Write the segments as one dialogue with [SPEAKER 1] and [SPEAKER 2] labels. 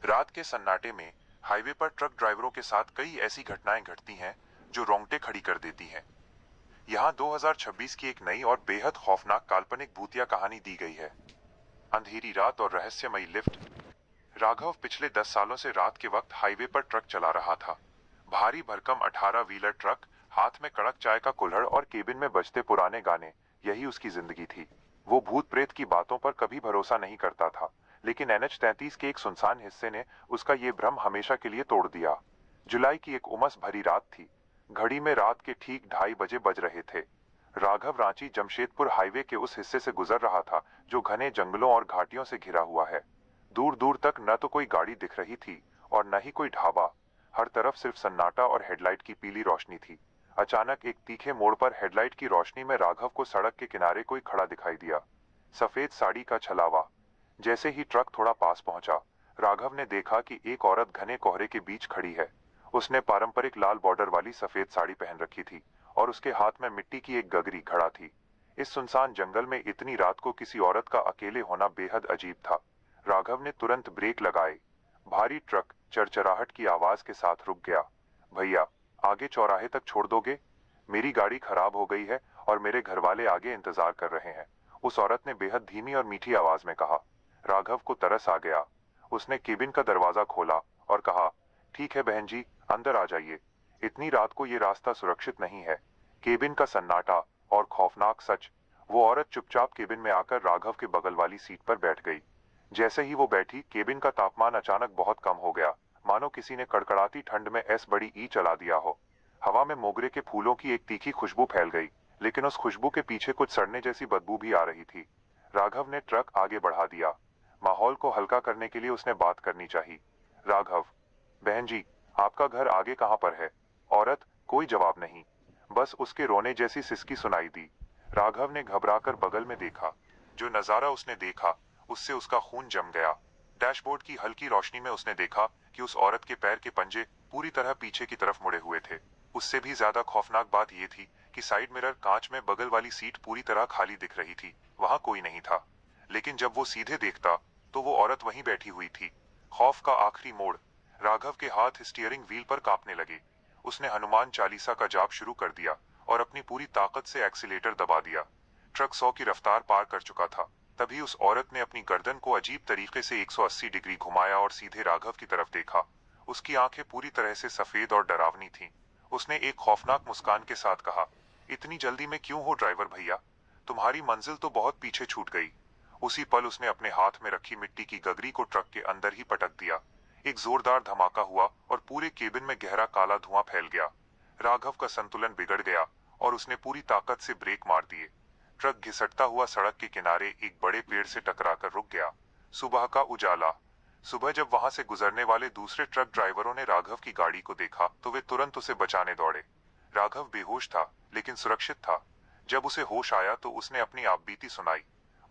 [SPEAKER 1] रात के सन्नाटे में हाईवे पर ट्रक ड्राइवरों के साथ कई ऐसी घटनाएं घटती हैं जो रोंगटे खड़ी कर देती हैं। यहाँ 2026 की एक नई और बेहद खौफनाक काल्पनिक भूतिया कहानी दी गई है। अंधेरी रात और रहस्यमयी लिफ्ट। राघव पिछले 10 सालों से रात के वक्त हाईवे पर ट्रक चला रहा था। भारी भरकम 18 व्हीलर ट्रक, हाथ में कड़क चाय का कुल्हड़ और केबिन में बजते पुराने गाने, यही उसकी जिंदगी थी। वो भूत प्रेत की बातों पर कभी भरोसा नहीं करता था, लेकिन NH-33 के एक सुनसान हिस्से ने उसका ये भ्रम हमेशा के लिए तोड़ दिया। जुलाई की एक उमस भरी रात थी। घड़ी में रात के ठीक 2:30 बज रहे थे। राघव रांची जमशेदपुर हाईवे के उस हिस्से से गुजर रहा था जो घने जंगलों और घाटियों से घिरा हुआ है। दूर दूर तक न तो कोई गाड़ी दिख रही थी और न ही कोई ढाबा। हर तरफ सिर्फ सन्नाटा और हेडलाइट की पीली रोशनी थी। अचानक एक तीखे मोड़ पर हेडलाइट की रोशनी में राघव को सड़क के किनारे कोई खड़ा दिखाई दिया। सफेद साड़ी का छलावा। जैसे ही ट्रक थोड़ा पास पहुंचा, राघव ने देखा कि एक औरत घने कोहरे के बीच खड़ी है। उसने पारंपरिक लाल बॉर्डर वाली सफेद साड़ी पहन रखी थी और उसके हाथ में मिट्टी की एक गगरी घड़ा थी। इस सुनसान जंगल में इतनी रात को किसी औरत का अकेले होना बेहद अजीब था। राघव ने तुरंत ब्रेक लगाए। भारी ट्रक चरचराहट की आवाज के साथ रुक गया। भैया, आगे चौराहे तक छोड़ दोगे? मेरी गाड़ी खराब हो गई है और मेरे घरवाले आगे इंतजार कर रहे हैं, उस औरत ने बेहद धीमी और मीठी आवाज में कहा। राघव को तरस आ गया। उसने केबिन का दरवाजा खोला और कहा, ठीक है बहन जी, अंदर आ जाइए। इतनी रात को ये रास्ता सुरक्षित नहीं है। केबिन का सन्नाटा और खौफनाक सच। वो औरत चुपचाप केबिन में आकर राघव के बगल वाली सीट पर बैठ गई। जैसे ही वो बैठी, केबिन का तापमान अचानक बहुत कम हो गया, मानो किसी ने कड़कड़ाती ठंड में बड़ी ई चला दिया हो। हवा में मोगरे के फूलों की एक तीखी खुशबू फैल गई, लेकिन उस खुशबू के पीछे कुछ सड़ने जैसी बदबू भी आ रही थी। राघव ने ट्रक आगे बढ़ा दिया। माहौल को हल्का करने के लिए उसने बात करनी चाहिए। राघव, बहन जी, आपका घर आगे कहाँ पर है? औरत, कोई जवाब नहीं, बस उसके रोने जैसी सिसकी सुनाई दी। राघव ने घबराकर बगल में देखा। जो नजारा उसने देखा, उससे उसका खून जम गया। डैशबोर्ड की हल्की रोशनी में उसने देखा कि उस औरत के पैर के पंजे पूरी तरह पीछे की तरफ मुड़े हुए थे। उससे भी ज्यादा खौफनाक बात यह थी कि साइड मिरर कांच में बगल वाली सीट पूरी तरह खाली दिख रही थी। वहां कोई नहीं था। लेकिन जब वो सीधे देखता तो वो औरत वहीं बैठी हुई थी। खौफ का आखिरी मोड़। राघव के हाथ स्टीयरिंग व्हील पर कांपने लगे। उसने हनुमान चालीसा का जाप शुरू कर दिया और अपनी पूरी ताकत से एक्सीलेटर दबा दिया। ट्रक 100 की रफ्तार पार कर चुका था। तभी उस औरत ने अपनी गर्दन को अजीब तरीके से 180 डिग्री घुमाया और सीधे राघव की तरफ देखा। उसकी आंखें पूरी तरह से सफेद और डरावनी थीं। उसने एक खौफनाक मुस्कान के साथ कहा, इतनी जल्दी में क्यों हो ड्राइवर भैया? तुम्हारी मंजिल तो बहुत पीछे छूट गई। उसी पल उसने अपने हाथ में रखी मिट्टी की गगरी को ट्रक के अंदर ही पटक दिया। एक जोरदार धमाका हुआ और पूरे केबिन में गहरा काला धुआं फैल गया। राघव का संतुलन बिगड़ गया और उसने पूरी ताकत से ब्रेक मार दिए। ट्रक घिसटता हुआ सड़क के किनारे एक बड़े पेड़ से टकराकर रुक गया। सुबह का उजाला। सुबह जब वहां से गुजरने वाले दूसरे ट्रक ड्राइवरों ने राघव की गाड़ी को देखा तो वे तुरंत उसे बचाने दौड़े। राघव बेहोश था, लेकिन सुरक्षित था। जब उसे होश आया तो उसने अपनी आपबीती सुनाई।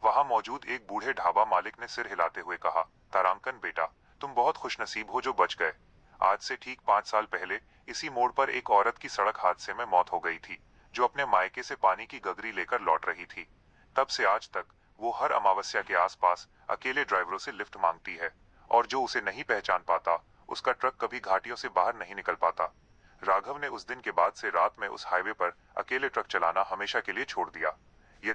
[SPEAKER 1] वहां मौजूद एक बूढ़े ढाबा मालिक ने सिर हिलाते हुए कहा, तारांकन बेटा, तुम बहुत खुशनसीब हो जो बच गए। आज से ठीक 5 साल पहले इसी मोड़ पर एक औरत की सड़क हादसे में मौत हो गई थी, जो अपने मायके से पानी की गगरी लेकर लौट रही थी। तब से आज तक वो हर अमावस्या के आसपास अकेले ड्राइवरों से लिफ्ट मांगती है, और जो उसे नहीं पहचान पाता, उसका ट्रक कभी घाटियों से बाहर नहीं निकल पाता। राघव ने उस दिन के बाद से रात में उस हाईवे पर अकेले ट्रक चलाना हमेशा के लिए छोड़ दिया।